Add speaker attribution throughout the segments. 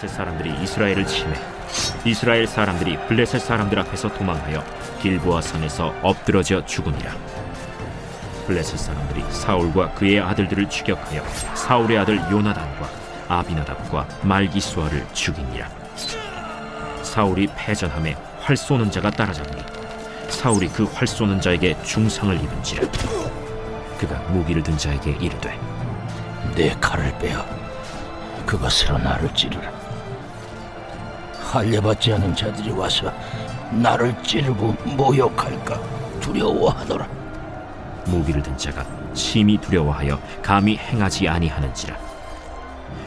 Speaker 1: 블레셋 사람들이 이스라엘을 침해 이스라엘 사람들이 블레셋 사람들 앞에서 도망하여 길보아 산에서 엎드러져 죽으니라. 블레셋 사람들이 사울과 그의 아들들을 추격하여 사울의 아들 요나단과 아비나답과 말기수아를 죽이니라. 사울이 패전함에 활 쏘는 자가 따라잡니 사울이 그 활 쏘는 자에게 중상을 입은지라. 그가 무기를 든 자에게 이르되
Speaker 2: 내 칼을 빼어 그것으로 나를 찌르라. 할례받지 않은 자들이 와서 나를 찌르고 모욕할까 두려워하노라.
Speaker 1: 무기를 든 자가 심히 두려워하여 감히 행하지 아니하는지라.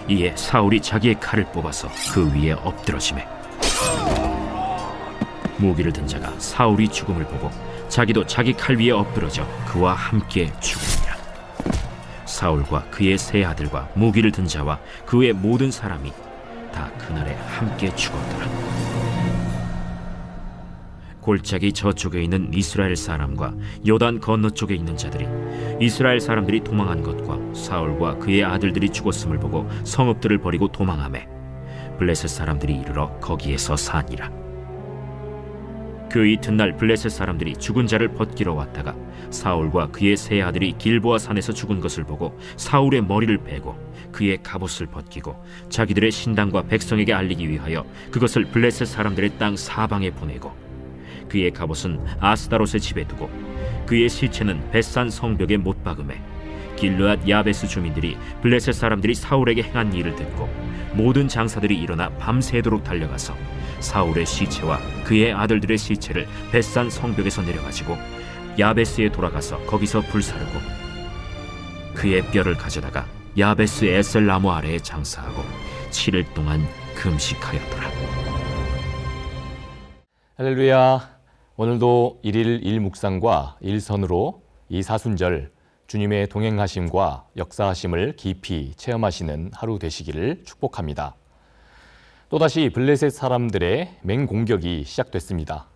Speaker 1: 이에 사울이 자기의 칼을 뽑아서 그 위에 엎드러지매 무기를 든 자가 사울이 죽음을 보고 자기도 자기 칼 위에 엎드러져 그와 함께 죽으니라. 사울과 그의 세 아들과 무기를 든 자와 그의 모든 사람이 다 그날에 함께 죽었더라. 골짜기 저쪽에 있는 이스라엘 사람과 요단 건너쪽에 있는 자들이 이스라엘 사람들이 도망한 것과 사울과 그의 아들들이 죽었음을 보고 성읍들을 버리고 도망하매 블레셋 사람들이 이르러 거기에서 사니라. 그 이튿날 블레셋 사람들이 죽은 자를 벗기러 왔다가 사울과 그의 세 아들이 길보아 산에서 죽은 것을 보고 사울의 머리를 베고 그의 갑옷을 벗기고 자기들의 신당과 백성에게 알리기 위하여 그것을 블레셋 사람들의 땅 사방에 보내고 그의 갑옷은 아스다롯의 집에 두고 그의 시체는 벳산 성벽에 못 박음에 길르앗 야베스 주민들이 블레셋 사람들이 사울에게 행한 일을 듣고 모든 장사들이 일어나 밤새도록 달려가서 사울의 시체와 그의 아들들의 시체를 벳산 성벽에서 내려가지고 야베스에 돌아가서 거기서 불사르고 그의 뼈를 가져다가 야베스 에셀 나무 아래에 장사하고 7일 동안 금식하였더라.
Speaker 3: 할렐루야. 오늘도 일일 일묵상과 일선으로 이 사순절 주님의 동행하심과 역사하심을 깊이 체험하시는 하루 되시기를 축복합니다. 또다시 블레셋 사람들의 맹공격이 시작됐습니다.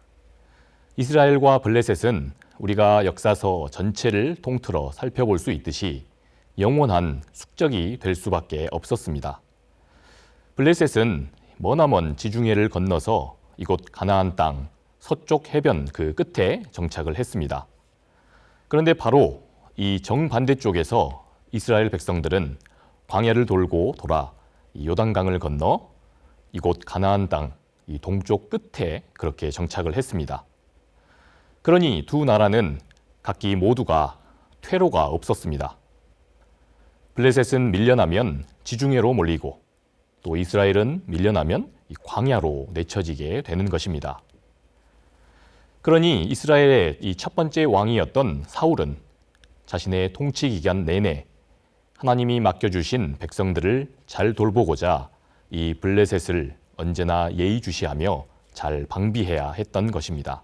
Speaker 3: 이스라엘과 블레셋은 우리가 역사서 전체를 통틀어 살펴볼 수 있듯이 영원한 숙적이 될 수밖에 없었습니다. 블레셋은 머나먼 지중해를 건너서 이곳 가나안 땅 서쪽 해변 그 끝에 정착을 했습니다. 그런데 바로 이 정반대쪽에서 이스라엘 백성들은 광야를 돌고 돌아 이 요단강을 건너 이곳 가나안 땅 이 동쪽 끝에 그렇게 정착을 했습니다. 그러니 두 나라는 각기 모두가 퇴로가 없었습니다. 블레셋은 밀려나면 지중해로 몰리고 또 이스라엘은 밀려나면 이 광야로 내쳐지게 되는 것입니다. 그러니 이스라엘의 이 첫 번째 왕이었던 사울은 자신의 통치 기간 내내 하나님이 맡겨주신 백성들을 잘 돌보고자 이 블레셋을 언제나 예의주시하며 잘 방비해야 했던 것입니다.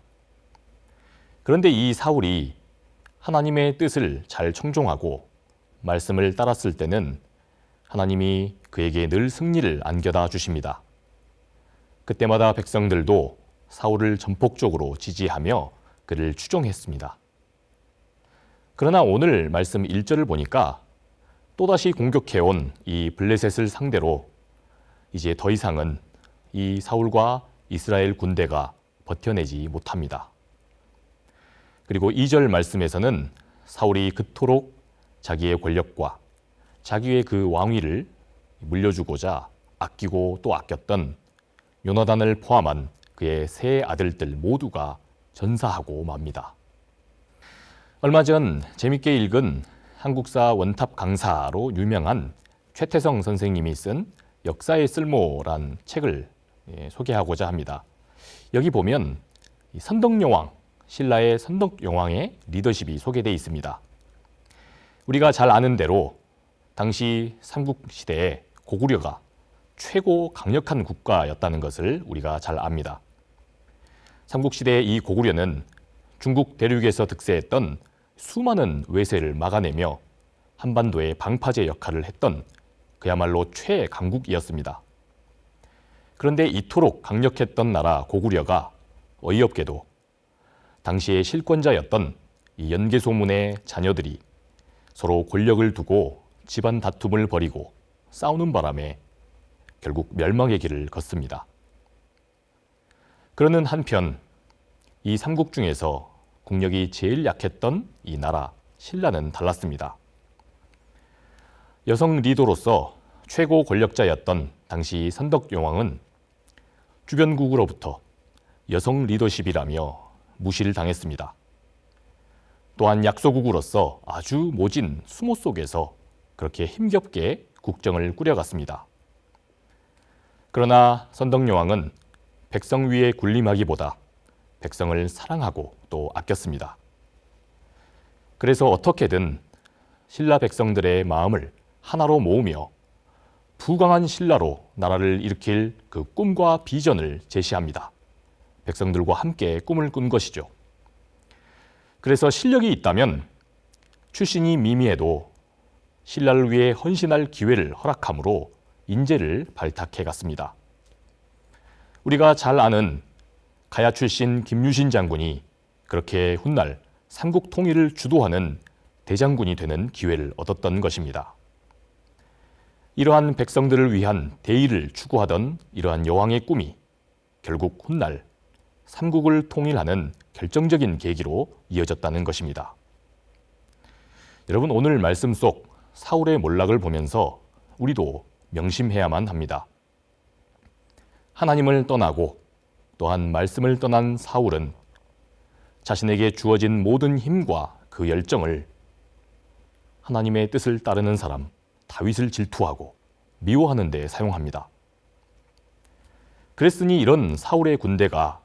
Speaker 3: 그런데 이 사울이 하나님의 뜻을 잘 청종하고 말씀을 따랐을 때는 하나님이 그에게 늘 승리를 안겨다 주십니다. 그때마다 백성들도 사울을 전폭적으로 지지하며 그를 추종했습니다. 그러나 오늘 말씀 1절을 보니까 또다시 공격해온 이 블레셋을 상대로 이제 더 이상은 이 사울과 이스라엘 군대가 버텨내지 못합니다. 그리고 2절 말씀에서는 사울이 그토록 자기의 권력과 자기의 그 왕위를 물려주고자 아끼고 또 아꼈던 요나단을 포함한 그의 세 아들들 모두가 전사하고 맙니다. 얼마 전 재밌게 읽은 한국사 원탑 강사로 유명한 최태성 선생님이 쓴 역사의 쓸모란 책을 소개하고자 합니다. 여기 보면 선덕여왕, 신라의 선덕여왕의 리더십이 소개되어 있습니다. 우리가 잘 아는 대로 당시 삼국시대에 고구려가 최고 강력한 국가였다는 것을 우리가 잘 압니다. 삼국시대의 이 고구려는 중국 대륙에서 득세했던 수많은 외세를 막아내며 한반도의 방파제 역할을 했던 그야말로 최강국이었습니다. 그런데 이토록 강력했던 나라 고구려가 어이없게도 당시의 실권자였던 이 연개소문의 자녀들이 서로 권력을 두고 집안 다툼을 벌이고 싸우는 바람에 결국 멸망의 길을 걷습니다. 그러는 한편 이 삼국 중에서 국력이 제일 약했던 이 나라 신라는 달랐습니다. 여성 리더로서 최고 권력자였던 당시 선덕여왕은 주변국으로부터 여성 리더십이라며 무시를 당했습니다. 또한 약소국으로서 아주 모진 수모 속에서 그렇게 힘겹게 국정을 꾸려갔습니다. 그러나 선덕여왕은 백성 위에 군림하기보다 백성을 사랑하고 또 아꼈습니다. 그래서 어떻게든 신라 백성들의 마음을 하나로 모으며 부강한 신라로 나라를 일으킬 그 꿈과 비전을 제시합니다. 백성들과 함께 꿈을 꾼 것이죠. 그래서 실력이 있다면 출신이 미미해도 신라를 위해 헌신할 기회를 허락함으로 인재를 발탁해 갔습니다. 우리가 잘 아는 가야 출신 김유신 장군이 그렇게 훗날 삼국 통일을 주도하는 대장군이 되는 기회를 얻었던 것입니다. 이러한 백성들을 위한 대의를 추구하던 이러한 여왕의 꿈이 결국 훗날 삼국을 통일하는 결정적인 계기로 이어졌다는 것입니다. 여러분, 오늘 말씀 속 사울의 몰락을 보면서 우리도 명심해야만 합니다. 하나님을 떠나고 또한 말씀을 떠난 사울은 자신에게 주어진 모든 힘과 그 열정을 하나님의 뜻을 따르는 사람 다윗을 질투하고 미워하는 데 사용합니다. 그랬으니 이런 사울의 군대가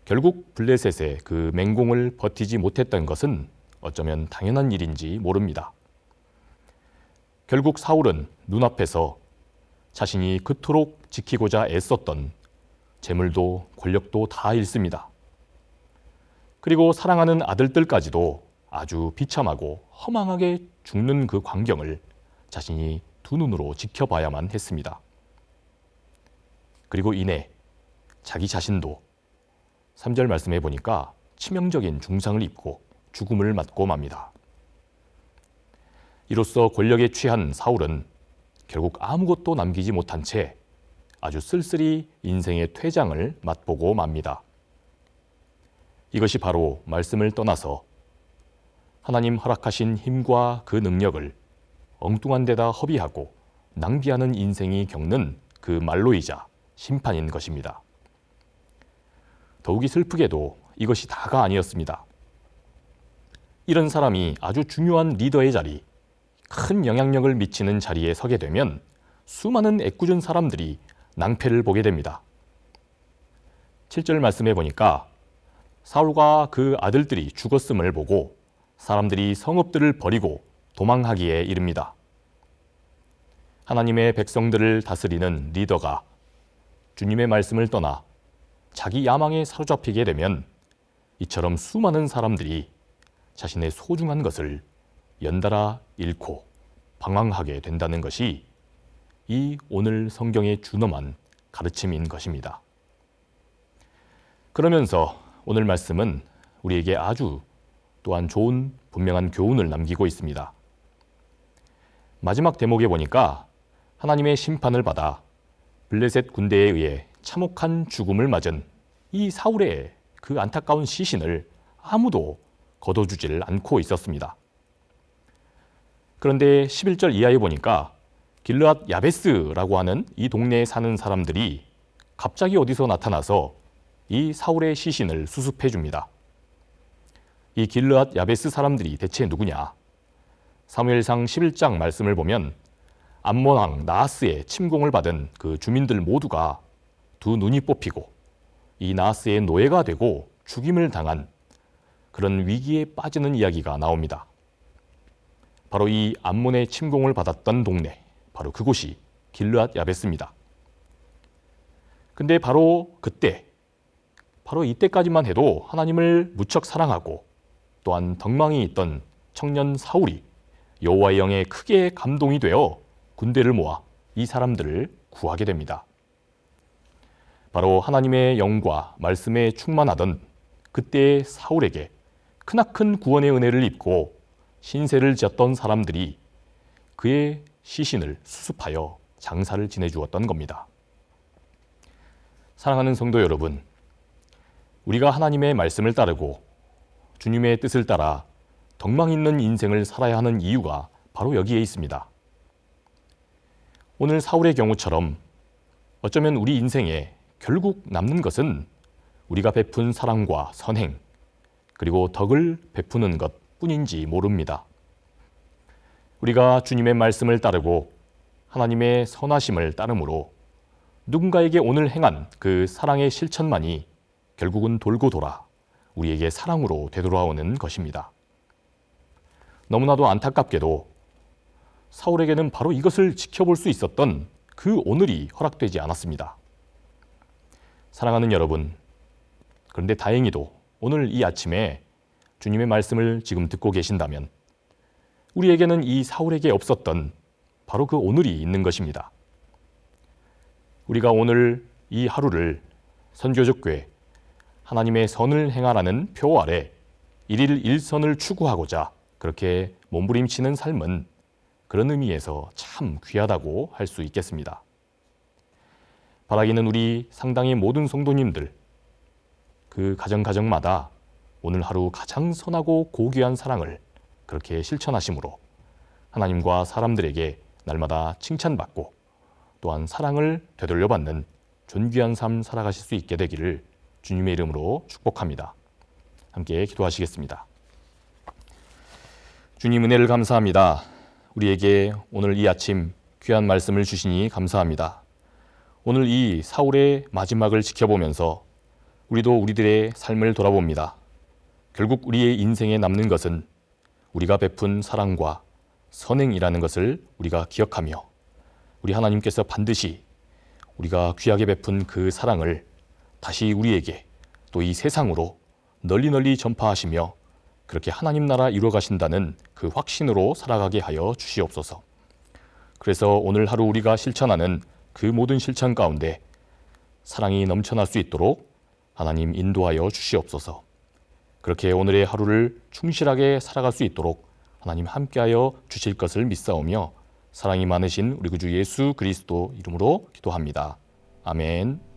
Speaker 3: 결국 블레셋의 그 맹공을 버티지 못했던 것은 어쩌면 당연한 일인지 모릅니다. 결국 사울은 눈앞에서 자신이 그토록 지키고자 애썼던 재물도 권력도 다 잃습니다. 그리고 사랑하는 아들들까지도 아주 비참하고 허망하게 죽는 그 광경을 자신이 두 눈으로 지켜봐야만 했습니다. 그리고 이내 자기 자신도 3절 말씀해 보니까 치명적인 중상을 입고 죽음을 맞고 맙니다. 이로써 권력에 취한 사울은 결국 아무것도 남기지 못한 채 아주 쓸쓸히 인생의 퇴장을 맛보고 맙니다. 이것이 바로 말씀을 떠나서 하나님 허락하신 힘과 그 능력을 엉뚱한 데다 허비하고 낭비하는 인생이 겪는 그 말로이자 심판인 것입니다. 더욱이 슬프게도 이것이 다가 아니었습니다. 이런 사람이 아주 중요한 리더의 자리, 큰 영향력을 미치는 자리에 서게 되면 수많은 애꿎은 사람들이 낭패를 보게 됩니다. 7절 말씀해 보니까 사울과 그 아들들이 죽었음을 보고 사람들이 성읍들을 버리고 도망하기에 이릅니다. 하나님의 백성들을 다스리는 리더가 주님의 말씀을 떠나 자기 야망에 사로잡히게 되면 이처럼 수많은 사람들이 자신의 소중한 것을 연달아 잃고 방황하게 된다는 것이 이 오늘 성경의 준엄한 가르침인 것입니다. 그러면서 오늘 말씀은 우리에게 아주 또한 좋은 분명한 교훈을 남기고 있습니다. 마지막 대목에 보니까 하나님의 심판을 받아 블레셋 군대에 의해 참혹한 죽음을 맞은 이 사울의 그 안타까운 시신을 아무도 거둬주지를 않고 있었습니다. 그런데 11절 이하에 보니까 길르앗 야베스라고 하는 이 동네에 사는 사람들이 갑자기 어디서 나타나서 이 사울의 시신을 수습해 줍니다. 이 길르앗 야베스 사람들이 대체 누구냐? 사무엘상 11장 말씀을 보면 암몬 왕 나하스의 침공을 받은 그 주민들 모두가 두 눈이 뽑히고 이 나하스의 노예가 되고 죽임을 당한 그런 위기에 빠지는 이야기가 나옵니다. 바로 이 암몬의 침공을 받았던 동네, 바로 그곳이 길르앗 야베스입니다. 근데 바로 그때, 바로 이때까지만 해도 하나님을 무척 사랑하고 또한 덕망이 있던 청년 사울이 여호와의 영에 크게 감동이 되어 군대를 모아 이 사람들을 구하게 됩니다. 바로 하나님의 영과 말씀에 충만하던 그때의 사울에게 크나큰 구원의 은혜를 입고 신세를 지었던 사람들이 그의 시신을 수습하여 장사를 지내주었던 겁니다. 사랑하는 성도 여러분, 우리가 하나님의 말씀을 따르고 주님의 뜻을 따라 덕망 있는 인생을 살아야 하는 이유가 바로 여기에 있습니다. 오늘 사울의 경우처럼 어쩌면 우리 인생에 결국 남는 것은 우리가 베푼 사랑과 선행, 그리고 덕을 베푸는 것 뿐인지 모릅니다. 우리가 주님의 말씀을 따르고 하나님의 선하심을 따름으로 누군가에게 오늘 행한 그 사랑의 실천만이 결국은 돌고 돌아 우리에게 사랑으로 되돌아오는 것입니다. 너무나도 안타깝게도 사울에게는 바로 이것을 지켜볼 수 있었던 그 오늘이 허락되지 않았습니다. 사랑하는 여러분, 그런데 다행히도 오늘 이 아침에 주님의 말씀을 지금 듣고 계신다면 우리에게는 이 사울에게 없었던 바로 그 오늘이 있는 것입니다. 우리가 오늘 이 하루를 선교적궤 하나님의 선을 행하라는 표 아래 일일 일선을 추구하고자 그렇게 몸부림치는 삶은 그런 의미에서 참 귀하다고 할 수 있겠습니다. 바라기는 우리 상당히 모든 성도님들 그 가정마다 오늘 하루 가장 선하고 고귀한 사랑을 그렇게 실천하심으로 하나님과 사람들에게 날마다 칭찬받고 또한 사랑을 되돌려받는 존귀한 삶 살아가실 수 있게 되기를 주님의 이름으로 축복합니다. 함께 기도하시겠습니다. 주님 은혜를 감사합니다. 우리에게 오늘 이 아침 귀한 말씀을 주시니 감사합니다. 오늘 이 사울의 마지막을 지켜보면서 우리도 우리들의 삶을 돌아봅니다. 결국 우리의 인생에 남는 것은 우리가 베푼 사랑과 선행이라는 것을 우리가 기억하며 우리 하나님께서 반드시 우리가 귀하게 베푼 그 사랑을 다시 우리에게 또 이 세상으로 널리 전파하시며 그렇게 하나님 나라 이루어 가신다는 그 확신으로 살아가게 하여 주시옵소서. 그래서 오늘 하루 우리가 실천하는 그 모든 실천 가운데 사랑이 넘쳐날 수 있도록 하나님 인도하여 주시옵소서. 그렇게 오늘의 하루를 충실하게 살아갈 수 있도록 하나님 함께하여 주실 것을 믿사오며 사랑이 많으신 우리 구주 예수 그리스도 이름으로 기도합니다. 아멘.